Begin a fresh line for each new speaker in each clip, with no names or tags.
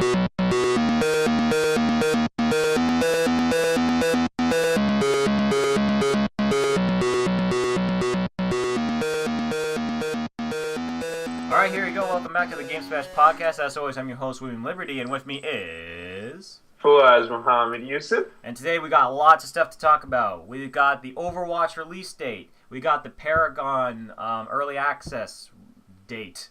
Alright, here you go. Welcome back to the Game Smash Podcast. As always, I'm your host, William Liberty, and with me is...
Fuaz Muhammad Yusuf.
And today we got lots of stuff to talk about. We got the Overwatch release date. We got the Paragon early access date.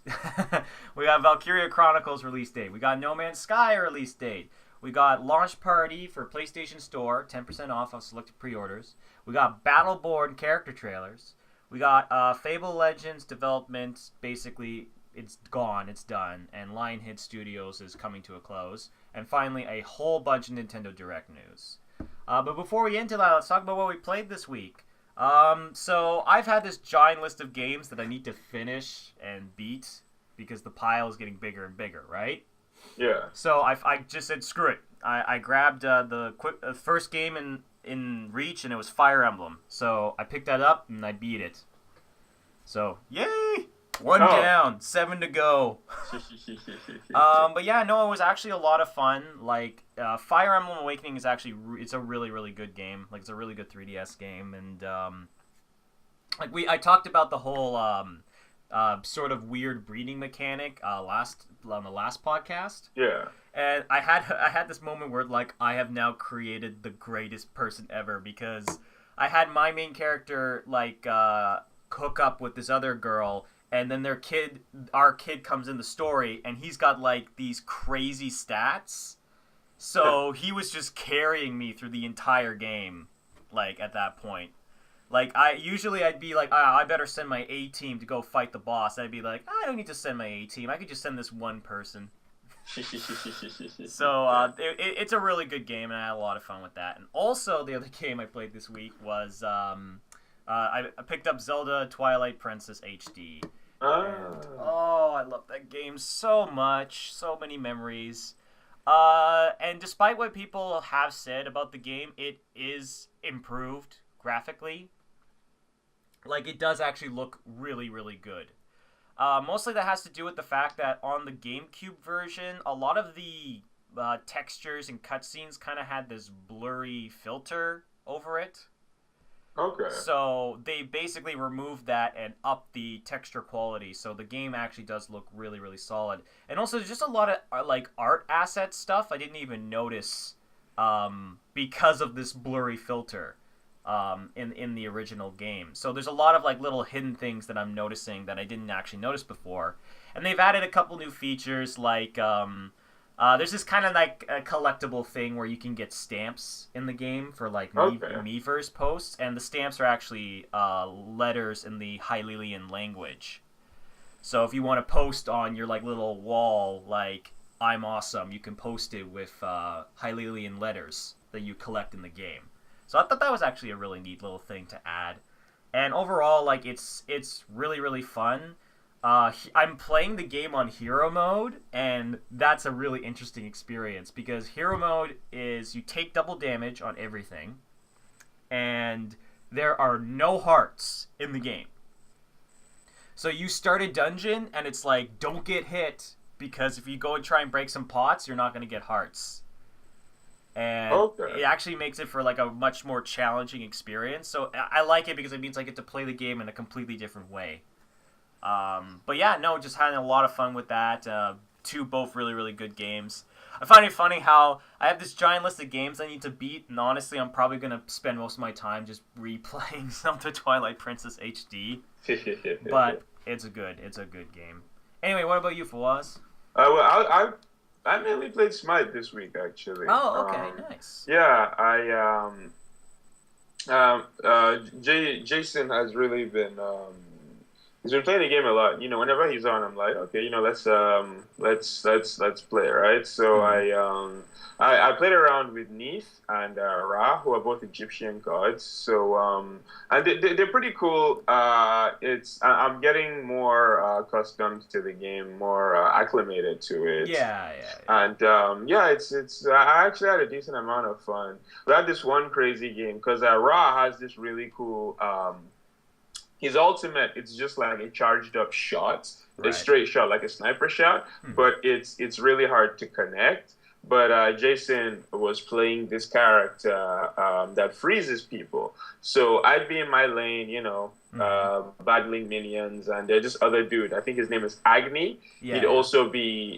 We got Valkyria Chronicles release date. We got No Man's Sky release date. We got Launch Party for PlayStation Store, 10% off of selected pre-orders. We got Battleborn character trailers. We got Fable Legends development. Basically, it's gone, it's done, and Lionhead Studios is coming to a close. And finally, a whole bunch of Nintendo Direct news. But before we get into that, let's talk about what we played this week. So I've had this giant list of games that I need to finish and beat because the pile is getting bigger and bigger, right?
Yeah.
So I just said, screw it. I grabbed the first game in Reach, and it was Fire Emblem. So I picked that up, and I beat it. So, yay! One down, 7 to go. But yeah, no, it was actually a lot of fun. Like, Fire Emblem Awakening is actually, it's a really, really good game. Like, it's a really good 3DS game. And, I talked about the whole, sort of weird breeding mechanic, on the last podcast.
Yeah.
And I had this moment where, like, I have now created the greatest person ever, because I had my main character, like, hook up with this other girl, and then our kid comes in the story, and he's got, like, these crazy stats. So he was just carrying me through the entire game, like, at that point. Like, I'd be like, I better send my A-team to go fight the boss. I'd be like, I don't need to send my A-team. I could just send this one person. So, it's a really good game, and I had a lot of fun with that. And also, the other game I played this week was, I picked up Zelda Twilight Princess HD. And, I love that game so much. So many memories. And despite what people have said about the game, it is improved graphically. Like, it does actually look really, really good. Mostly that has to do with the fact that on the GameCube version, a lot of the textures and cutscenes kind of had this blurry filter over it.
Okay.
So they basically removed that and upped the texture quality, so the game actually does look really, really solid. And also, there's just a lot of like art asset stuff I didn't even notice because of this blurry filter in the original game. So there's a lot of like little hidden things that I'm noticing that I didn't actually notice before. And they've added a couple new features, like there's this kind of like a collectible thing where you can get stamps in the game for like Miiverse posts, and the stamps are actually letters in the Hylian language. So if you want to post on your like little wall, like "I'm awesome," you can post it with Hylian letters that you collect in the game. So I thought that was actually a really neat little thing to add. And overall, like it's really, really fun. I'm playing the game on Hero Mode, and that's a really interesting experience, because Hero Mode is you take double damage on everything, and there are no hearts in the game. So you start a dungeon, and it's like, don't get hit, because if you go and try and break some pots, you're not going to get hearts. And it actually makes it for like a much more challenging experience. So I like it because it means I get to play the game in a completely different way. But yeah, no, just having a lot of fun with that. Both really, really good games. I find it funny how I have this giant list of games I need to beat, and honestly, I'm probably going to spend most of my time just replaying some of the Twilight Princess HD. But it's a good game. Anyway, what about you, Fawaz?
Well, I mainly played Smite this week, actually.
Oh, okay, nice.
Yeah, Jason has really been he's been playing the game a lot. You know, whenever he's on, I'm like, okay, you know, let's play, right? So I played around with Neith and Ra, who are both Egyptian gods. So and they're pretty cool. I'm getting more accustomed to the game, more acclimated to it.
Yeah.
And it's I actually had a decent amount of fun. We had this one crazy game because Ra has this really cool his ultimate, it's just like a charged up shot, a
Right.
straight shot, like a sniper shot,
Hmm.
but it's really hard to connect. But Jason was playing this character that freezes people. So I'd be in my lane,
Hmm.
battling minions, and there's just other dude. I think his name is Agni. He'd
Yeah, yeah.
also be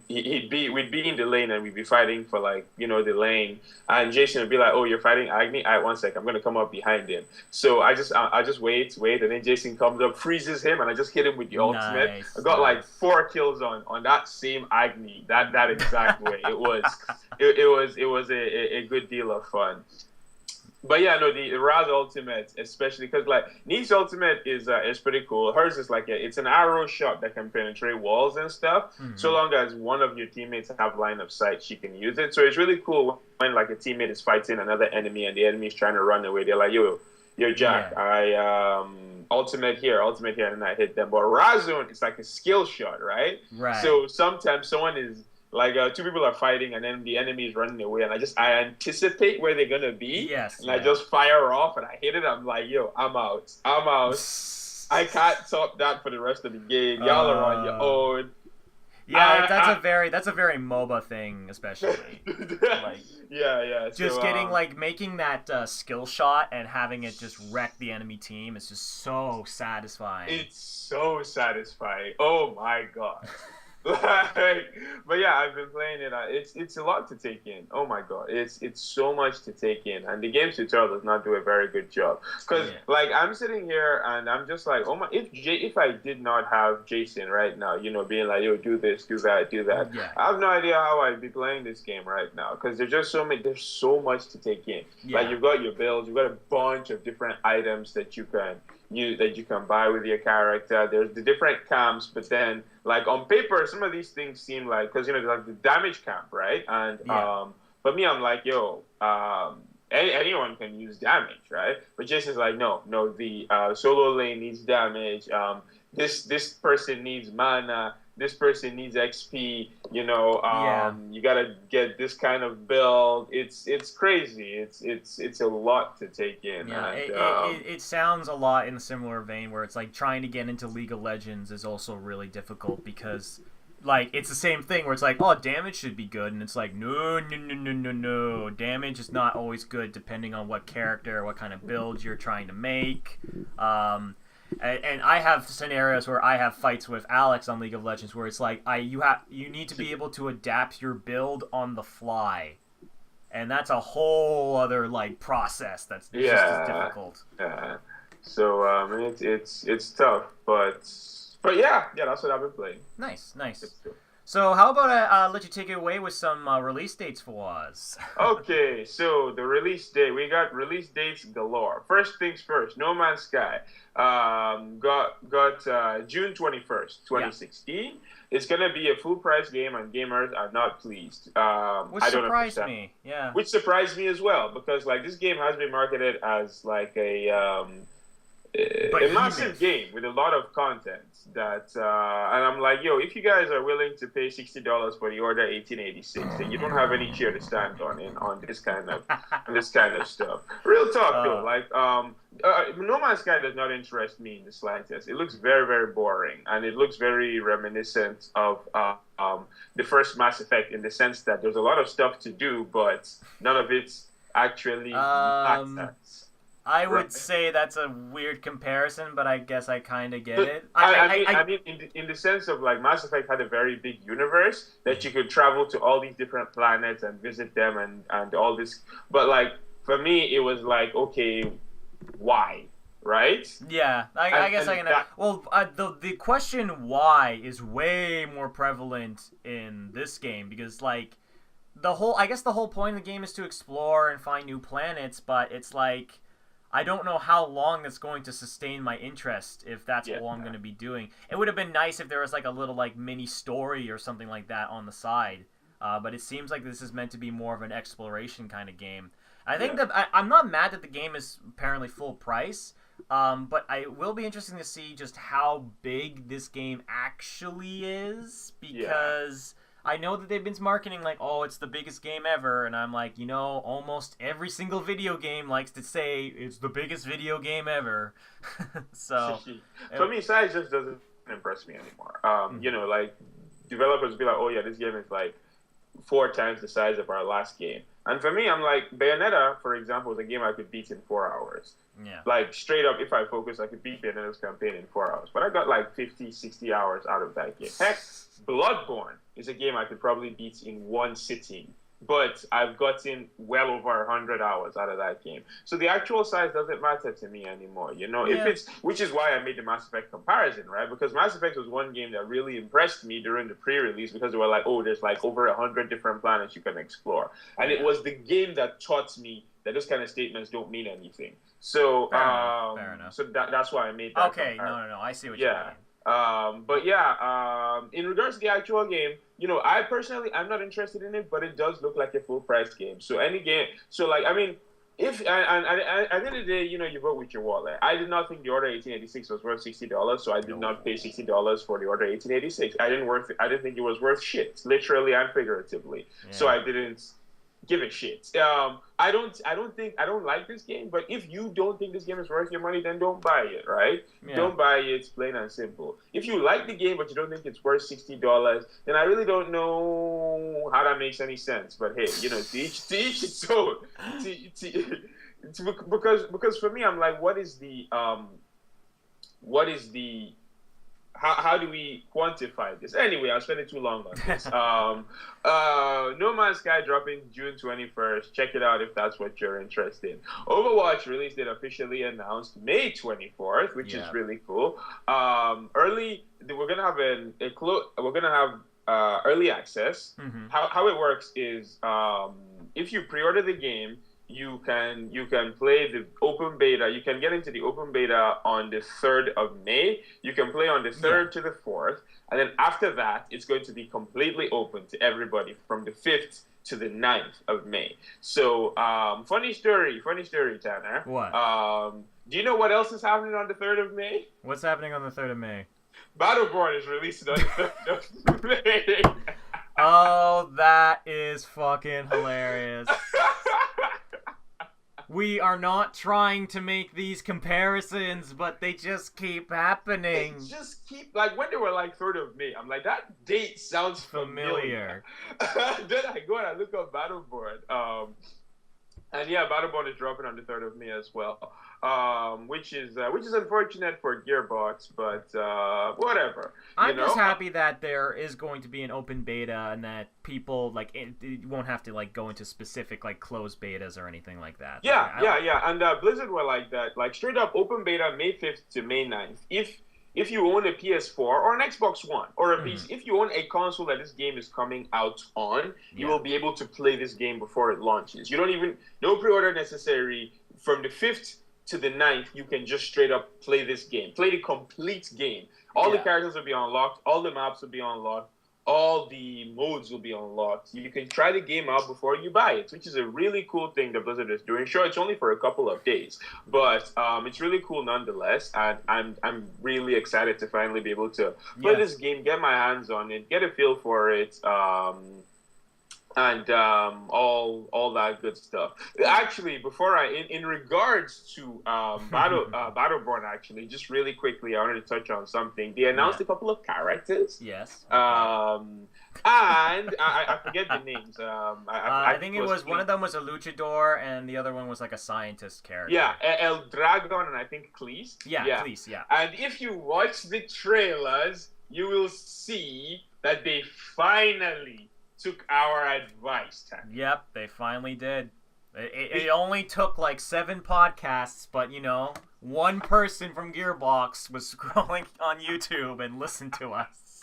we'd be in the lane, and we'd be fighting for like the lane. And Jason would be like, "Oh, you're fighting Agni? All right, one sec, I'm gonna come up behind him." So I just wait, and then Jason comes up, freezes him, and I just hit him with the ultimate. I
Nice,
got like
nice.
4 kills on that same Agni, that exact way. It was a good deal of fun. But yeah, no, the Raz ultimate, especially because like Nee's ultimate is pretty cool. Hers is like it's an arrow shot that can penetrate walls and stuff. So
Hmm.
long as one of your teammates have line of sight, she can use it. So it's really cool when like a teammate is fighting another enemy and the enemy is trying to run away. They're like, yo, Jack,
Yeah.
I ultimate here, and I hit them. But Razun, it's like a skill shot, right?
Right.
So sometimes someone is like two people are fighting, and then the enemy is running away, and I anticipate where they're gonna be,
Yes,
and I
yeah.
just fire off, and I hit it. I'm like, yo, I'm out. I can't top that for the rest of the game. Y'all are on your
Uh,
own.
yeah,
I,
that's a very MOBA thing, especially. Like
yeah.
just
So
getting like making that skill shot and having it just wreck the enemy team is just so satisfying.
it's so satisfying. Oh my god. Like, but yeah, I've been playing it. It's a lot to take in. Oh my god, it's so much to take in, and the game's tutorial does not do a very good job. Because
Yeah.
like I'm sitting here and I'm just like, oh my, if I did not have Jason right now, being like, yo, do this, do that, do that,
Yeah.
I have no idea how I'd be playing this game right now. Because there's so much to take in. Like
Yeah.
you've got your builds, you've got a bunch of different items that you can buy with your character. There's the different camps, but then like on paper, some of these things seem like because there's like the damage camp, right? And
Yeah.
for me, I'm like, yo, anyone can use damage, right? But Jason's like, no, the solo lane needs damage. This person needs mana. This person needs XP.
Yeah.
You gotta get this kind of build. It's crazy. It's a lot to take in,
Yeah,
and
it sounds a lot in a similar vein where it's like trying to get into League of Legends is also really difficult because like it's the same thing where it's like, oh, damage should be good, and it's like no, damage is not always good depending on what character, what kind of build you're trying to make. And I have scenarios where I have fights with Alex on League of Legends where it's like you need to be able to adapt your build on the fly, and that's a whole other like process that's just as
yeah.
difficult.
Yeah. So it's tough, but yeah, that's what I've been playing.
Nice, nice.
It's cool.
So how about I let you take it away with some release dates for us?
Okay, so the release date, we got release dates galore. First things first, No Man's Sky, got June 21st,
Yeah,
2016. It's gonna be a full price game, and gamers are not pleased.
which
I don't
surprised
understand,
me. Yeah,
which surprised me as well because like this game has been marketed as like a massive
behemoth.
game with a lot of content and I'm like, yo, if you guys are willing to pay $60 for the Order 1886, then you don't have any chair to stand on this kind of stuff. Real talk though,
uh,
like No Man's Sky does not interest me in the slightest. It looks very very boring, and it looks very reminiscent of the first Mass Effect in the sense that there's a lot of stuff to do, but none of it's actually
um,
matters.
I
Right.
would say that's a weird comparison, but I guess I kind of get
But
it.
I mean, in the sense of like Mass Effect had a very big universe that you could travel to all these different planets and visit them and all this. But like for me, it was like, okay, why, right?
Yeah, I guess I
And
can.
that
Well, the question why is way more prevalent in this game because like I guess the whole point of the game is to explore and find new planets, but it's like I don't know how long it's going to sustain my interest if that's
yeah.
all I'm going to be doing. It would have been nice if there was like a little like mini story or something like that on the side. But it seems like this is meant to be more of an exploration kind of game. I think
Yeah.
that I'm not mad that the game is apparently full price. But I will be interesting to see just how big this game actually is
Yeah.
because I know that they've been marketing like, oh, it's the biggest game ever, and I'm like, almost every single video game likes to say it's the biggest video game ever. So,
For me, size just doesn't impress me anymore. Like developers be like, oh yeah, this game is like 4 times the size of our last game. And for me, I'm like, Bayonetta, for example, is a game I could beat in 4 hours.
yeah.
Like, straight up, if I focus, I could beat Bayonetta's campaign in 4 hours. But I got like 50, 60 hours out of that game. Heck, Bloodborne is a game I could probably beat in one sitting. But I've gotten well over 100 hours out of that game. So the actual size doesn't matter to me anymore,
Yeah.
which is why I made the Mass Effect comparison, right? Because Mass Effect was one game that really impressed me during the pre-release because they were like, oh, there's like over 100 different planets you can explore. And it was the game that taught me that those kind of statements don't mean anything. So,
Fair enough.
So that's why I made that
Okay,
comparison.
no, I see what you mean.
In regards to the actual game, I personally, I'm not interested in it, but it does look like a full price game. So any game, so like, I mean, if and at the end of the day, you vote with your wallet. I did not think the Order 1886 was worth $60, so I did not pay $60 for the Order 1886. I didn't think it was worth shit, literally and figuratively.
Yeah.
So I didn't give a shit. I don't like this game, but if you don't think this game is worth your money, then don't buy it, right?
Yeah.
Don't buy it. It's plain and simple. If you like the game but you don't think it's worth $60, then I really don't know how that makes any sense. But hey, to each its own. Because for me, I'm like, what is the how do we quantify this? Anyway, I'll spend it too long on this. No Man's Sky dropping June 21st. Check it out if that's what you're interested in. Overwatch release date officially announced May 24th, which is really cool. We're gonna have early access.
Mm-hmm.
How it works is if you pre-order the game, you can play the open beta. You can get into the open beta on the 3rd of May. You can play on the 3rd to the 4th. And then after that, it's going to be completely open to everybody from the 5th to the 9th of May. So, funny story, Tanner.
What?
Do you know what else is happening on the 3rd of May?
What's happening on the 3rd of May?
Battleborn is released on the 3rd of May.
Oh, that is fucking hilarious. We are not trying to make these comparisons, but they just keep happening.
They just keep, like, when they were like 3rd of May, I'm like, that date sounds familiar. Then I go and I look up Battleborn. And yeah, Battleborn is dropping on the 3rd of May as well. Which is unfortunate for Gearbox, but whatever.
I'm just happy that there is going to be an open beta and that people it won't have to go into specific closed betas or anything like that.
Yeah. And Blizzard were like that, straight up open beta May 5th to May 9th. If you own a PS4 or an Xbox One or a PC, if you own a console that this game is coming out on, you will be able to play this game before it launches. No pre-order necessary. From the 5th to the 9th, you can just straight up play this game. Play the complete game. All the characters will be unlocked. All the maps will be unlocked. All the modes will be unlocked. You can try the game out before you buy it, which is a really cool thing that Blizzard is doing. Sure, it's only for a couple of days, but it's really cool nonetheless. And I'm really excited to finally be able to play this game, get my hands on it, get a feel for it. And all that good stuff. Actually, before in regards to Battleborn, actually, just really quickly, I wanted to touch on something. They announced a couple of characters.
Yes.
And I forget the names.
I think it was one of them was a luchador, and the other one was a scientist character.
Yeah, El Dragon, and I think Cleese.
Yeah, Cleese. Yeah.
And if you watch the trailers, you will see that they finally took our advice, Tanner.
Yep, they finally did. It only took 7 podcasts, but one person from Gearbox was scrolling on YouTube and listened to us.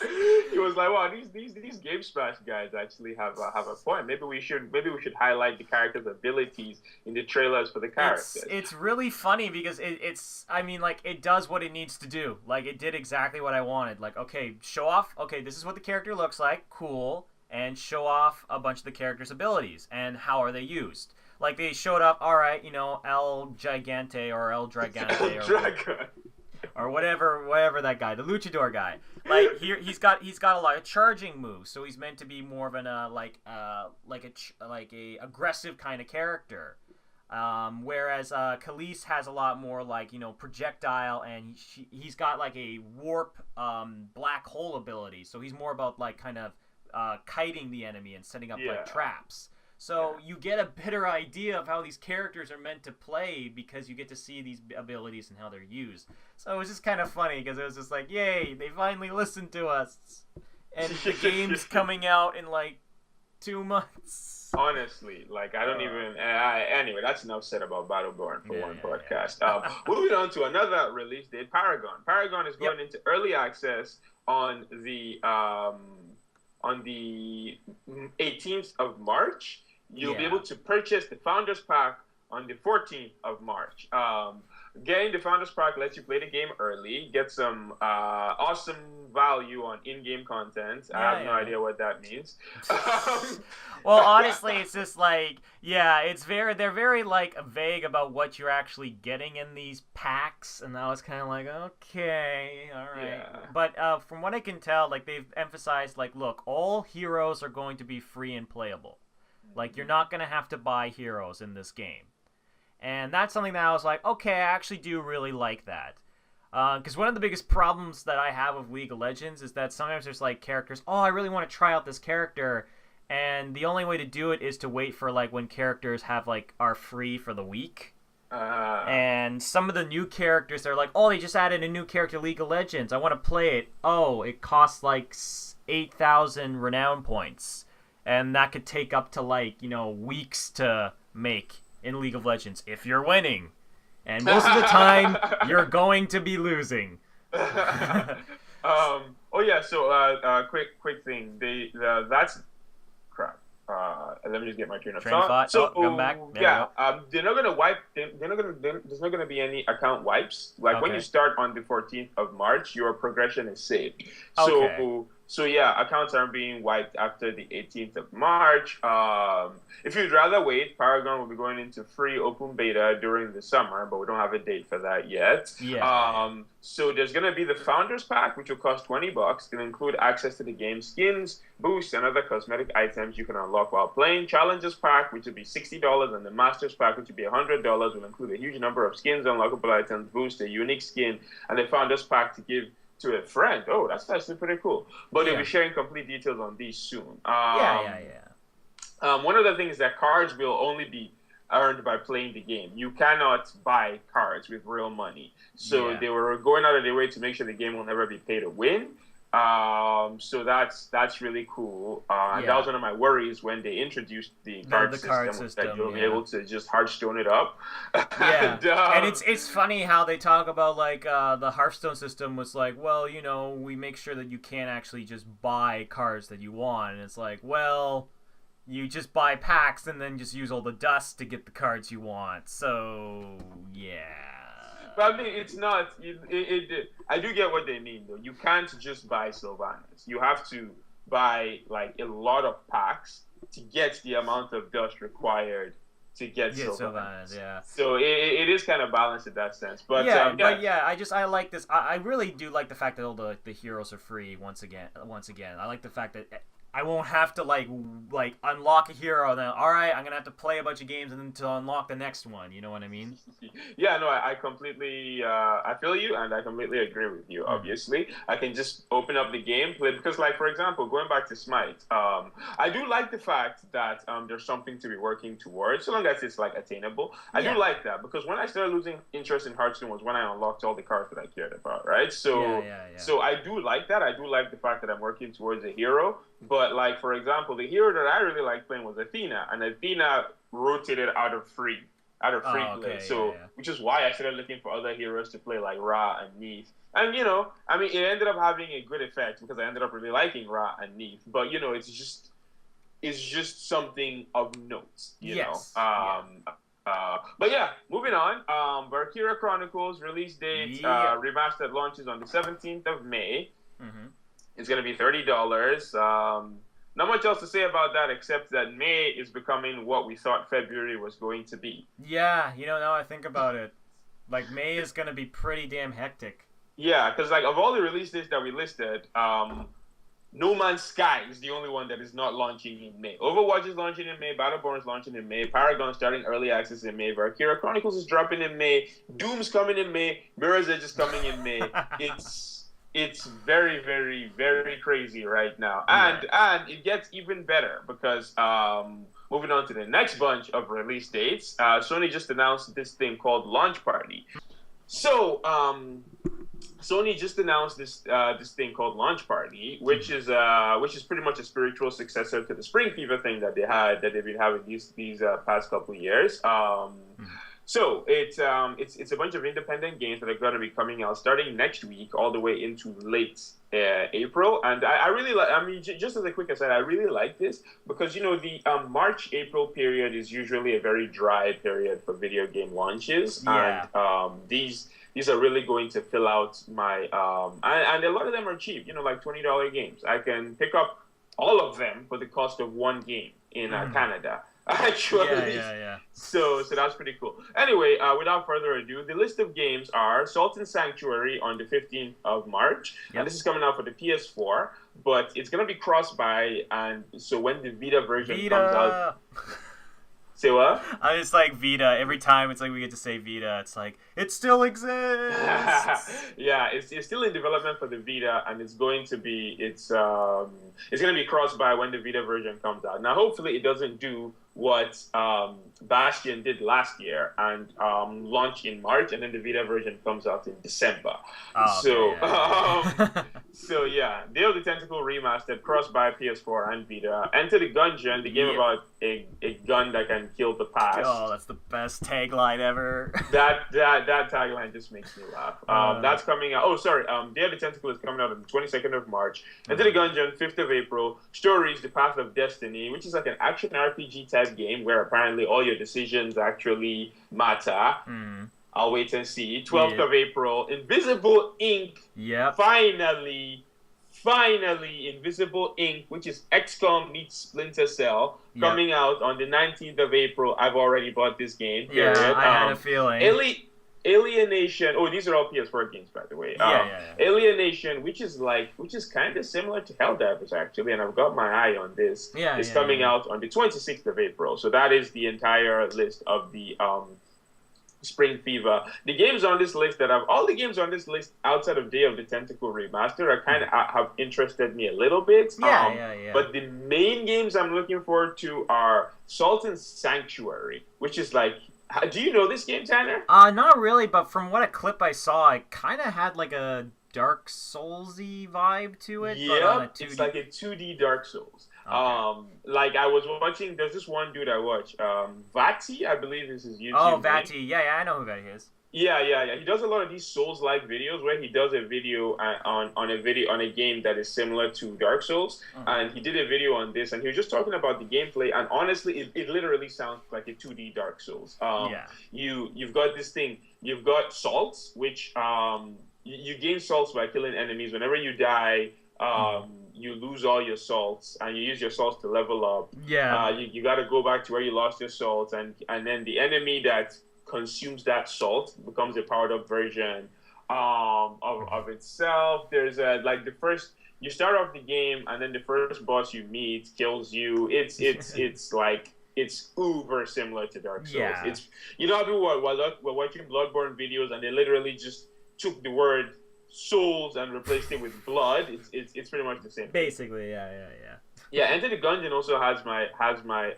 He was like, "Wow, these Game Smash guys actually have a point. Maybe we should highlight the characters' abilities in the trailers for the characters."
It's really funny because it does what it needs to do. It did exactly what I wanted. Okay, show off. Okay, this is what the character looks like. Cool. And show off a bunch of the characters' abilities and how are they used. They showed up, all right, El Gigante or El Dragante or whatever that guy, the luchador guy. Like he's got a lot of charging moves, so he's meant to be more of an like a aggressive kind of character. Whereas Khalees has a lot more like projectile, and he's got like a warp black hole ability, so he's more about like kind of kiting the enemy and setting up like traps. So you get a better idea of how these characters are meant to play because you get to see these abilities and how they're used. So it was just kind of funny because it was just like, yay, they finally listened to us. And the game's coming out in like 2 months.
Honestly, like I don't even. Anyway, that's enough said about Battleborn for one podcast. Moving on to another release date, Paragon. Paragon is going into early access on the 18th of March. You'll be able to purchase the Founders Pack on the 14th of March. Getting the Founders Pack lets you play the game early, get some awesome value on in-game content. I have no idea what that means.
Well, honestly, it's just like, they're very like vague about what you're actually getting in these packs, and I was kind of like, okay, all right. Yeah. But from what I can tell, like they've emphasized, like, look, all heroes are going to be free and playable. Like, you're not going to have to buy heroes in this game. And that's something that I was like, okay, I actually do really like that. Because one of the biggest problems that I have with League of Legends is that sometimes there's, like, characters, I really want to try out this character, and the only way to do it is to wait for, like, when characters are free for the week. And some of the new characters, they're like, they just added a new character to League of Legends. I want to play it. It costs, like, 8,000 renown points. And that could take up to, like, weeks to make in League of Legends if you're winning. And most of the time, you're going to be losing.
So quick thing. That's crap. Let me just get my train of thought. So come back. They're not gonna wipe. There's not gonna be any account wipes. Like when you start on the 14th of March, your progression is saved. So accounts aren't being wiped after the 18th of March. If you'd rather wait, Paragon will be going into free open beta during the summer, but we don't have a date for that yet. So there's going to be the Founders Pack, which will cost $20. It'll include access to the game skins, boosts, and other cosmetic items you can unlock while playing. Challengers Pack, which will be $60, and the Masters Pack, which will be $100, will include a huge number of skins, unlockable items, boosts, a unique skin, and the Founders Pack to give to a friend. That's actually pretty cool. But they'll be sharing complete details on these soon. One of the things is that cards will only be earned by playing the game. You cannot buy cards with real money. So they were going out of their way to make sure the game will never be pay to win. So that's really cool. And that was one of my worries when they introduced the card system that you'll be able to just Hearthstone it up.
And it's funny how they talk about like the Hearthstone system was like, well, we make sure that you can't actually just buy cards that you want. And it's like, well, you just buy packs and then just use all the dust to get the cards you want. So But
I mean, it's not. I do get what they mean, though. You can't just buy Sylvanas. You have to buy like a lot of packs to get the amount of dust required to get Sylvanas. So it is kind of balanced in that sense. But I like this. I really do like the fact that all the heroes are free once again. I like the fact that I won't have to like unlock a hero and then I'm gonna have to play a bunch of games and then to unlock the next one. You know what I mean? I completely I feel you and I completely agree with you. Obviously, I can just open up the game, play because like for example, going back to Smite, I do like the fact that there's something to be working towards, so long as it's like attainable. I do like that because when I started losing interest in Hearthstone was when I unlocked all the cards that I cared about, right? So so I do like that. I do like the fact that I'm working towards a hero. But, like, for example, the hero that I really liked playing was Athena. And Athena rotated out of free play. So, which is why I started looking for other heroes to play, like Ra and Neith. And, it ended up having a good effect because I ended up really liking Ra and Neith. But, it's just something of note, you know. But moving on. Valkyria Chronicles release date, remastered launches on the 17th of May. Mm-hmm. It's going to be $30. Not much else to say about that except that May is becoming what we thought February was going to be.
Yeah, now I think about it. Like, May is going to be pretty damn hectic.
Yeah, because like of all the release dates that we listed, No Man's Sky is the only one that is not launching in May. Overwatch is launching in May. Battleborn is launching in May. Paragon starting early access in May. Valkyria Chronicles is dropping in May. Doom's coming in May. Mirror's Edge is coming in May. It's very, very, very crazy right now, and it gets even better because moving on to the next bunch of release dates, Sony just announced this thing called Launch Party. So Sony just announced this thing called Launch Party, which is pretty much a spiritual successor to the Spring Fever thing that they've been having these past couple of years. So it's a bunch of independent games that are going to be coming out starting next week, all the way into late April. And I really like. I mean, just as a quick aside, I really like this because the March-April period is usually a very dry period for video game launches, and these are really going to fill out my and a lot of them are cheap. Like $20 games. I can pick up all of them for the cost of one game in Canada. Actually,
yeah.
So that's pretty cool. Anyway, without further ado, the list of games are Salt and Sanctuary on the 15th of March, and this is coming out for the PS4, but it's gonna be cross-buy, and so when the Vita version comes out. Say what?
I just like Vita. Every time it's like we get to say Vita, it's like it still exists.
Yeah, it's still in development for the Vita, and it's going to be cross-buy when the Vita version comes out. Now, hopefully, it doesn't do what Bastion did last year and launch in March, and then the Vita version comes out in December. So yeah, Day of the Tentacle remastered, cross-buy PS4 and Vita. Enter the Gungeon, the game about a gun that can kill the past.
Oh, that's the best tagline ever.
That tagline just makes me laugh. That's coming out. Oh, sorry. Day of the Tentacle is coming out on the 22nd of March. Enter the Gungeon, 5th of April. Stories, The Path of Destiny, which is like an action RPG type game where apparently all your decisions actually matter. I'll wait and see. 12th of April. Invisible Ink.
Yep.
Finally, Invisible Ink, which is XCOM meets Splinter Cell, coming out on the 19th of April. I've already bought this game. Period.
Yeah, I had a feeling.
Alienation. Oh, these are all PS4 games, by the way. Alienation, which is kind of similar to Helldivers, actually, and I've got my eye on this. It's coming out on the 26th of April. So that is the entire list of the Spring Fever. The games on this list all the games on this list outside of Day of the Tentacle Remastered are kind of have interested me a little bit. But the main games I'm looking forward to are Salt and Sanctuary, which is like. Do you know this game, Tanner?
Not really, but from what a clip I saw, it kind of had like a Dark Souls-y vibe to it.
Yeah, it's like a 2D Dark Souls. Okay. Like I was watching, there's this one dude I watch, Vati, I believe is his YouTube
name. Vati, yeah, I know who that is.
Yeah. He does a lot of these Souls-like videos where he does a video on a game that is similar to Dark Souls, and he did a video on this, and he was just talking about the gameplay, and honestly, it literally sounds like a 2D Dark Souls. You've got this thing, you've got salts, which you gain salts by killing enemies. Whenever you die, you lose all your salts, and you use your salts to level up. You got to go back to where you lost your salts, and then the enemy that consumes that salt becomes a powered up version of itself. There's you start off the game, and then the first boss you meet kills you. It's uber similar to Dark Souls. It's people were watching Bloodborne videos, and they literally just took the word souls and replaced it with blood. It's pretty much the same.
Basically, yeah.
Enter the Gungeon also has my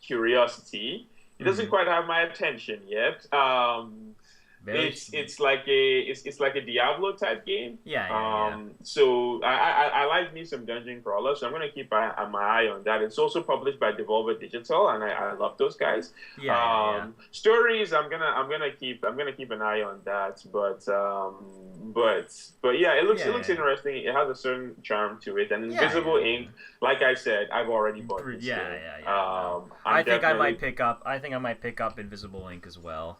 curiosity. It doesn't quite have my attention yet. It's like a Diablo type game. So I like me some dungeon crawler, so I'm gonna keep my eye on that. It's also published by Devolver Digital, and I love those guys. Stories, I'm gonna keep an eye on that, but yeah, it looks interesting. It has a certain charm to it, and Invisible Ink, like I said, I've already bought this game.
I think I might pick up Invisible Ink as well.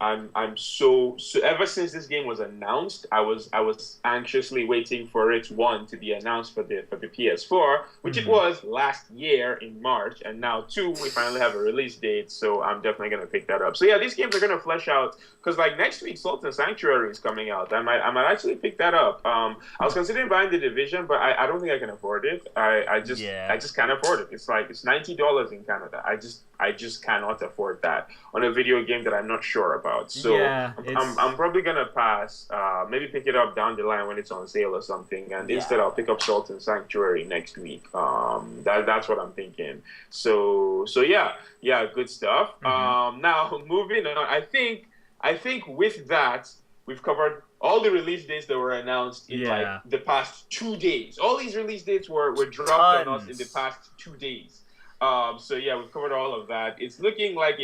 I'm so ever since this game was announced, I was anxiously waiting for it to be announced for the PS4, which it was last year in March, and now we finally have a release date, so I'm definitely gonna pick that up. So yeah, these games are gonna flesh out because like next week, Salt and Sanctuary is coming out. I might actually pick that up. I was considering buying the Division, but I don't think I can afford it. I just can't afford it. It's like it's $90 in Canada. I just cannot afford that on a video game that I'm not sure about. So I'm probably gonna pass. Maybe pick it up down the line when it's on sale or something, and instead I'll pick up Salt and Sanctuary next week. That's what I'm thinking. So yeah, good stuff. Now moving on, I think with that we've covered all the release dates that were announced in like the past 2 days. All these release dates were dropped on us in the past 2 days. So yeah, we've covered all of that. It's looking like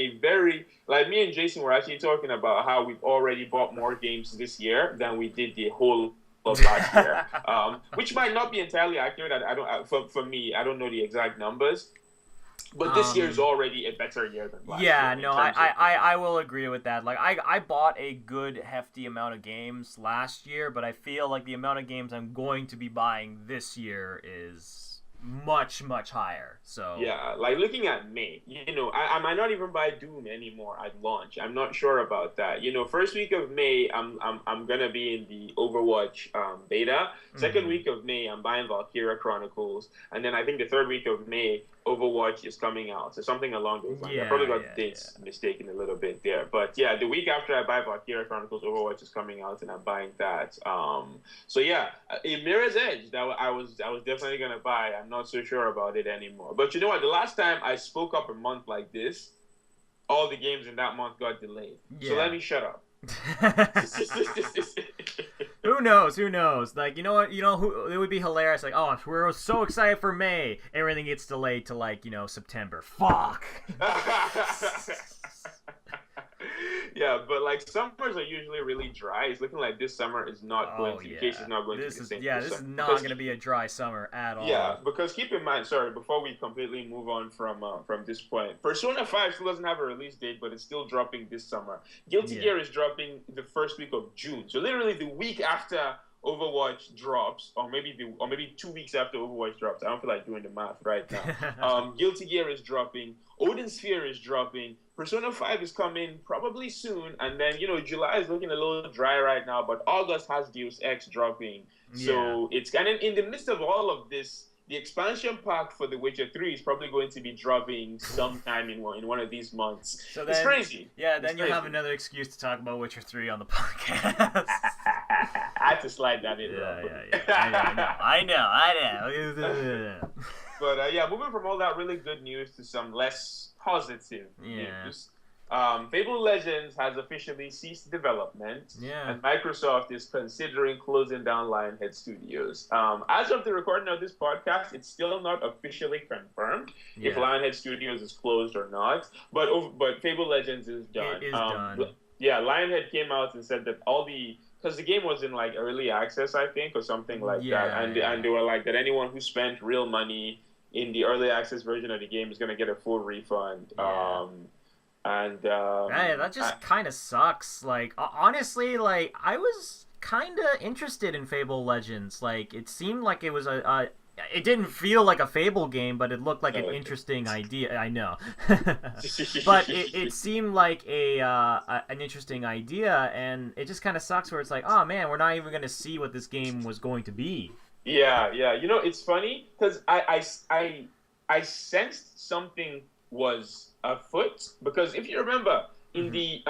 like me and Jason were actually talking about how we've already bought more games this year than we did the whole of last year, which might not be entirely accurate. For me, I don't know the exact numbers. But this year is already a better year than last year.
Yeah, no, I will agree with that. Like, I bought a good, hefty amount of games last year, but I feel like the amount of games I'm going to be buying this year is much, much higher. So
yeah, like looking at May, I might not even buy Doom anymore at launch. I'm not sure about that. First week of May, I'm gonna be in the Overwatch beta. Second week of May, I'm buying Valkyria Chronicles, and then I think the third week of May, Overwatch is coming out. So something along those lines. I probably got the dates mistaken a little bit there. But yeah, the week after I buy Valkyria Chronicles, Overwatch is coming out, and I'm buying that. So yeah, a Mirror's Edge that I was definitely gonna buy. I'm not so sure about it anymore. But you know what? The last time I spoke up a month like this, all the games in that month got delayed. So let me shut up.
Who knows? Like, you know what? It would be hilarious. Like, oh, we're so excited for May. Everything gets delayed to, like, September. Fuck.
Yeah, but like summers are usually really dry. It's looking like this summer is not going to. The case is not going to be the same.
Yeah, this is not going to be a dry summer at all.
Yeah, because keep in mind, sorry, before we completely move on from this point, Persona 5 still doesn't have a release date, but it's still dropping this summer. Guilty Gear is dropping the first week of June, so literally the week after Overwatch drops, or maybe 2 weeks after Overwatch drops. I don't feel like doing the math right now. Guilty Gear is dropping. Odin Sphere is dropping. Persona 5 is coming probably soon, and then July is looking a little dry right now, but August has Deus Ex dropping. So it's kind of in the midst of all of this. The expansion pack for The Witcher 3 is probably going to be dropping sometime in one of these months. So it's crazy.
Yeah, then you'll have another excuse to talk about Witcher 3 on the podcast.
I had to slide that in.
Yeah. I know.
But yeah, moving from all that really good news to some less positive news. Fable Legends has officially ceased development, and Microsoft is considering closing down Lionhead Studios. As of the recording of this podcast, it's still not officially confirmed if Lionhead Studios is closed or not, but Fable Legends is done.
It is done.
Yeah, Lionhead came out and said that because the game was in like early access, I think, or something like that, and they were like that anyone who spent real money in the early access version of the game is going to get a full refund.
That just kind of sucks. Like, honestly, like, I was kind of interested in Fable Legends. Like, it seemed like it was it didn't feel like a Fable game, but it looked like an interesting idea. I know. But it seemed like an interesting idea, and it just kind of sucks where it's like, oh man, we're not even going to see what this game was going to be.
Yeah. It's funny, because I sensed something was afoot, because if you remember in the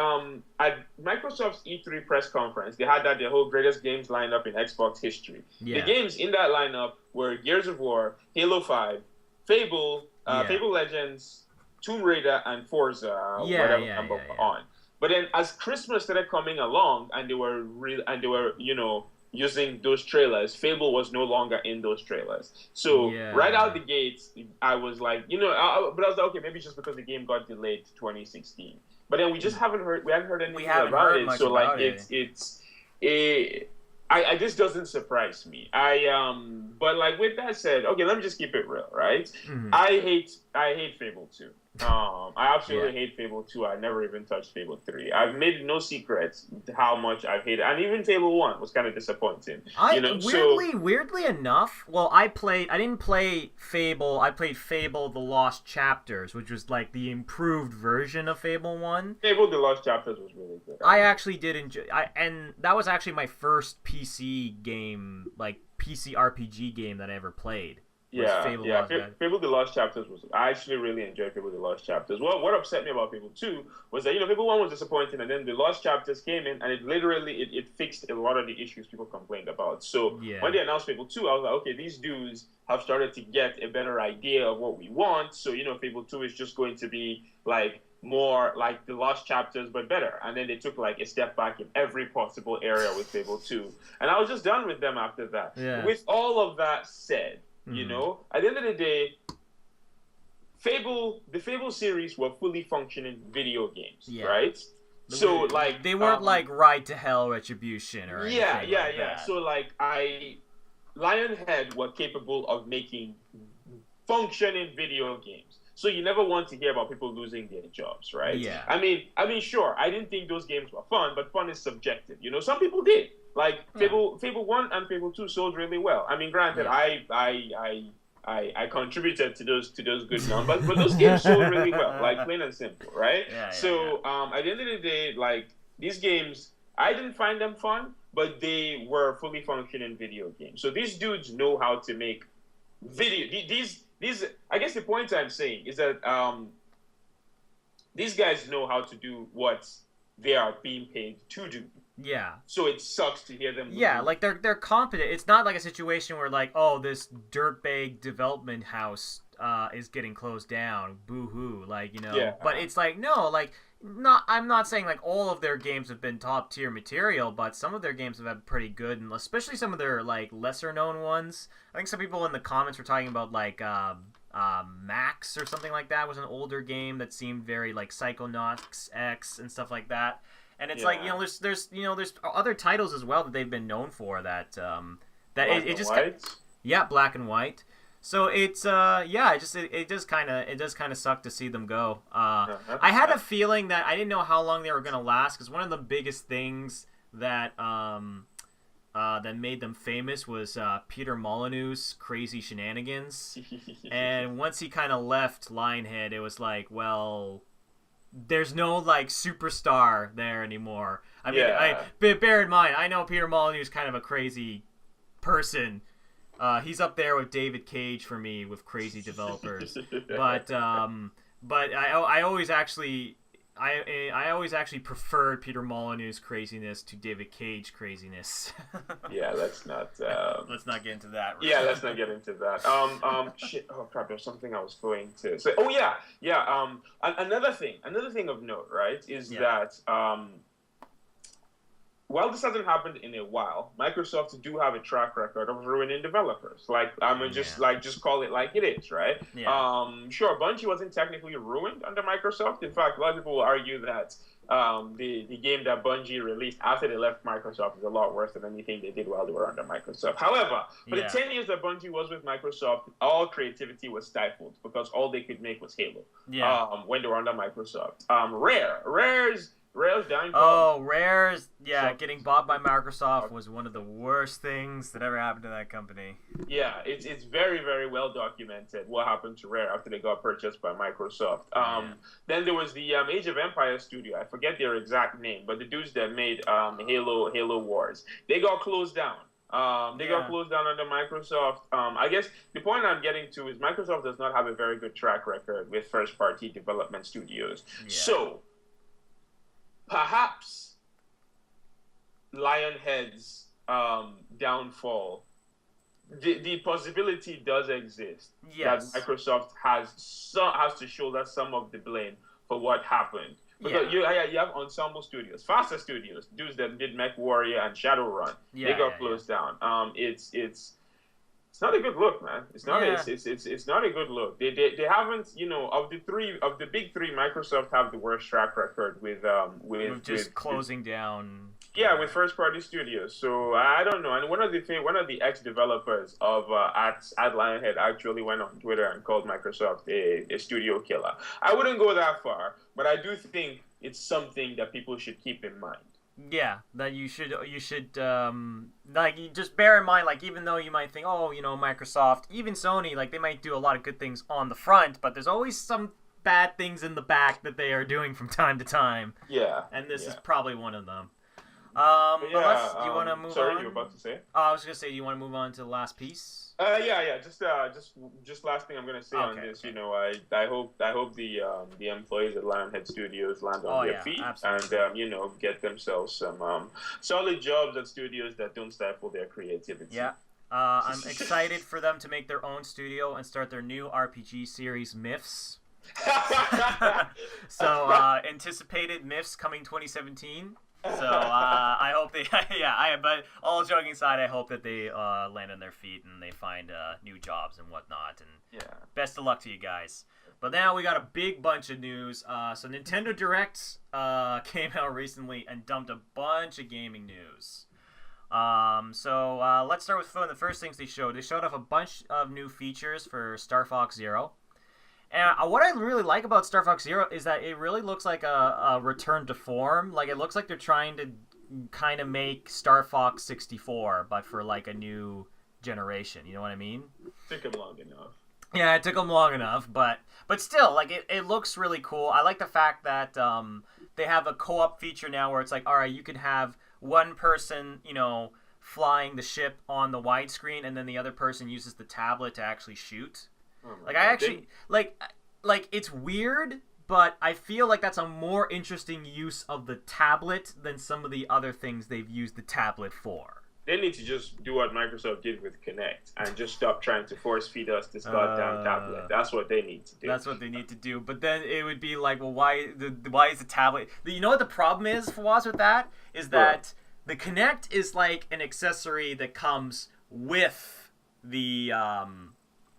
at Microsoft's E3 press conference, they had the whole greatest games lineup in Xbox history. The games in that lineup were Gears of War, Halo 5, Fable, Fable Legends, Tomb Raider, and Forza, whatever number on. But then as Christmas started coming along, and they were using those trailers, Fable was no longer in those trailers. So right out the gates, I was like, but I was like, okay, maybe it's just because the game got delayed to 2016. But then we haven't heard anything about it. So like I this doesn't surprise me. But like with that said, okay, let me just keep it real, right? I hate Fable 2. I
Yeah.
absolutely hate Fable 2. I never even touched Fable 3. I've made no secrets how much I've hated, and even Fable 1 was kind of disappointing.
I
So
weirdly enough, well, I didn't play Fable. I played Fable: The Lost Chapters, which was like the improved version of Fable 1.
Fable: The Lost Chapters was really good. I
I
enjoyed.
actually did enjoy and that was actually my first PC game, like PC RPG game that I ever played. Was
Yeah,
Fable:
yeah.
Lost Chapters.
Fable: The Lost Chapters was. I actually really enjoyed Fable: The Lost Chapters. Well, what upset me about Fable 2 was that Fable 1 was disappointing, and then The Lost Chapters came in, and it literally it fixed a lot of the issues people complained about. So when
Yeah.
they announced Fable 2, I was like, okay, these dudes have started to get a better idea of what we want. So Fable 2 is just going to be like more like The Lost Chapters but better. And then they took like a step back in every possible area with Fable 2, and I was just done with them after that.
Yeah.
With all of that said.
Hmm.
At the end of the day, the Fable series were fully functioning video games,
Yeah.
right? So like,
They weren't like Ride to Hell Retribution or
yeah,
anything
yeah,
like
yeah.
that.
So like, Lionhead were capable of making functioning video games. So you never want to hear about people losing their jobs, right?
Yeah.
I mean, sure, I didn't think those games were fun, but fun is subjective. Some people did. Like
Yeah.
Fable 1 and Fable 2 sold really well. I mean, granted,
Yeah.
I contributed to those good numbers, but those games sold really well, like plain and simple, right?
Yeah, yeah, yeah.
So at the end of the day, like these games, I didn't find them fun, but they were fully functioning video games. So these dudes know how to make video. These I guess the point I'm saying is that these guys know how to do what they are being paid to do.
Yeah.
So it sucks to hear them
Yeah,
lose.
like they're competent. It's not like a situation where like, oh, this dirtbag development house is getting closed down. Boo hoo. Like,
Yeah.
but it's like no, like not I'm not saying like all of their games have been top tier material, but some of their games have been pretty good, and especially some of their like lesser known ones. I think some people in the comments were talking about like Max or something like that was an older game that seemed very like Psychonauts X and stuff like that. And it's like
Yeah.
there's other titles as well that they've been known for that
Black
it
and
just
white.
yeah, black and white. So it's yeah, it does kind of suck to see them go. I had a feeling that I didn't know how long they were gonna last because one of the biggest things that made them famous was Peter Molyneux's crazy shenanigans. And once he kind of left Lionhead, it was like, well, there's no like superstar there anymore. I mean,
Yeah.
bear in mind, I know Peter Molyneux is kind of a crazy person. He's up there with David Cage for me with crazy developers, but I always actually. I always actually preferred Peter Molyneux's craziness to David Cage craziness.
Yeah, let's not.
Let's not get into that.
Yeah, let's not get into that. Shit. Oh crap! There's something I was going to say. Oh yeah, yeah. Another thing of note, right, is
Yeah.
that while this hasn't happened in a while, Microsoft do have a track record of ruining developers. Like I'm gonna just call it like it is, right?
Yeah.
Sure, Bungie wasn't technically ruined under Microsoft. In fact, a lot of people will argue that the game that Bungie released after they left Microsoft is a lot worse than anything they did while they were under Microsoft. However, for the 10 years that Bungie was with Microsoft, all creativity was stifled because all they could make was Halo.
Yeah.
When they were under Microsoft. Rare's downfall.
Oh, Rare's, yeah,
So-
getting bought by Microsoft was one of the worst things that ever happened to that company.
Yeah, it's very, very well documented what happened to Rare after they got purchased by Microsoft. Then there was the Age of Empires studio. I forget their exact name, but the dudes that made Halo Wars, they got closed down. They got closed down under Microsoft. I guess the point I'm getting to is Microsoft does not have a very good track record with first-party development studios.
Yeah.
So perhaps Lionhead's downfall, the possibility does exist
Yes.
that Microsoft has to shoulder some of the blame for what happened. Because you have Ensemble Studios, Faster Studios, dudes that did Mech Warrior and Shadowrun.
Yeah,
They got closed down. It's not a good look, man. It's not.
Yeah,
It's not a good look. They haven't. Of the big three, Microsoft have the worst track record
with just closing down.
yeah, with first party studios. So I don't know. And one of the ex developers of at Lionhead actually went on Twitter and called Microsoft a studio killer. I wouldn't go that far, but I do think it's something that people should keep in mind.
Yeah, that you should like you just bear in mind, like, even though you might think, oh, Microsoft, even Sony, like, they might do a lot of good things on the front, but there's always some bad things in the back that they are doing from time to time.
Yeah,
And this is
yeah.
probably one of them.
But
But
yeah,
you want to move
sorry,
on?
you were about to say?
I was gonna say, do you want to move on to the last piece?
Yeah. Just last thing I'm gonna say on
Okay,
this.
okay.
I hope the employees at Lionhead Studios land on
Oh
their
yeah,
feet
absolutely.
and get themselves some solid jobs at studios that don't stifle their creativity.
Yeah. I'm excited for them to make their own studio and start their new RPG series, Myths. So, anticipated Myths coming 2017. So, I hope they, yeah, but all joking aside, I hope that they land on their feet and they find new jobs and whatnot. And
Yeah.
best of luck to you guys. But now we got a big bunch of news. So Nintendo Direct came out recently and dumped a bunch of gaming news. So let's start with one of the first things they showed. They showed off a bunch of new features for Star Fox Zero. And what I really like about Star Fox Zero is that it really looks like a return to form. Like, it looks like they're trying to kind of make Star Fox 64, but for like a new generation. You know what I mean?
Took him long enough.
Yeah, it took them long enough, but still, like, it looks really cool. I like the fact that they have a co-op feature now where it's like, all right, you can have one person, flying the ship on the widescreen, and then the other person uses the tablet to actually shoot.
Oh my
Like,
God.
I actually like it's weird, but I feel like that's a more interesting use of the tablet than some of the other things they've used the tablet for.
They need to just do what Microsoft did with Kinect and just stop trying to force feed us this goddamn tablet. That's what they need to do.
That's what they need to do. But then it would be like, well, why is the tablet? You know what the problem is for us with that is that the Kinect is like an accessory that comes with the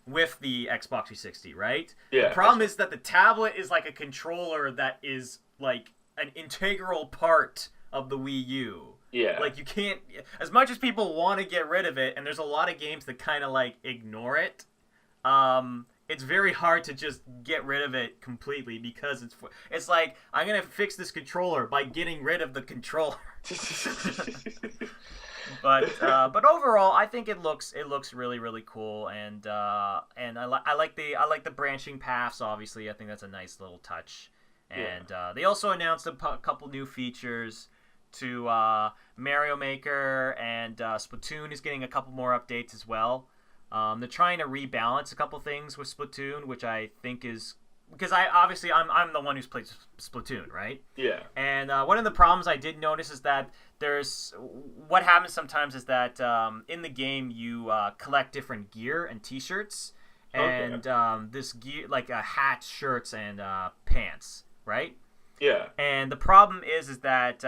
Xbox 360, right?
Yeah.
The problem is that the tablet is like a controller that is like an integral part of the Wii U.
Yeah.
Like, you can't, as much as people want to get rid of it, and there's a lot of games that kind of like ignore it, it's very hard to just get rid of it completely because it's like, I'm going to fix this controller by getting rid of the controller. But overall, I think it looks really, really cool, and I like the branching paths. Obviously, I think that's a nice little touch. And they also announced a couple new features to Mario Maker, and Splatoon is getting a couple more updates as well. They're trying to rebalance a couple things with Splatoon, which I think is because I'm the one who's played Splatoon, right?
Yeah.
And one of the problems I did notice is that what happens sometimes is that in the game you collect different gear and T-shirts, and this gear like hats, shirts, and pants, right?
Yeah.
And the problem is that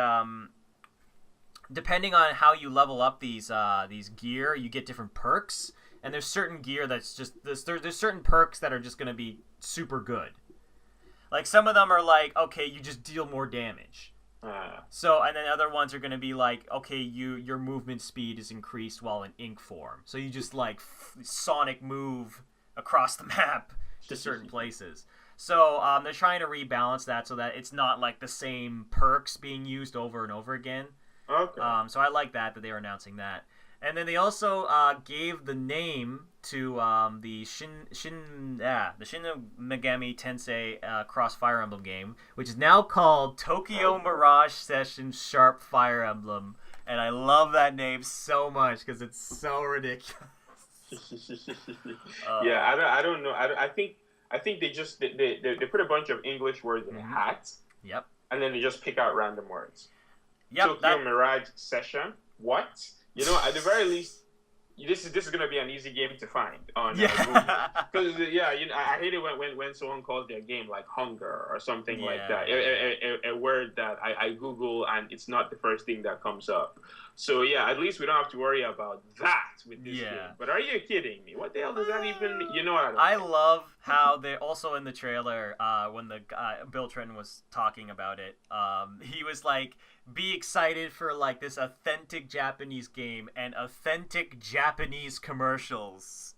depending on how you level up these gear, you get different perks. And there's certain gear that's just there's certain perks that are just going to be super good. Like, some of them are like, okay, you just deal more damage. So, and then other ones are going to be like, okay, your movement speed is increased while in ink form. So you just like sonic move across the map to certain places. So they're trying to rebalance that so that it's not like the same perks being used over and over again.
Okay.
So I like that they were announcing that. And then they also gave the name to the Shin Megami Tensei Cross Fire Emblem game, which is now called Tokyo Mirage Session Sharp Fire Emblem. And I love that name so much because it's so ridiculous.
Yeah, I don't know. I think they just they put a bunch of English words in a hat.
Yep.
And then they just pick out random words. Yep. Tokyo Mirage Session. What? At the very least, this is gonna be an easy game to find on Google. Because I hate it when someone calls their game like hunger or something like that. A word that I Google and it's not the first thing that comes up. So yeah, at least we don't have to worry about that with this game.
Yeah.
But are you kidding me? What the hell does that even mean? You know what I don't
I
get.
love how they also in the trailer, when the guy Bill Trent was talking about it, he was like, "Be excited for like this authentic Japanese game and authentic Japanese commercials."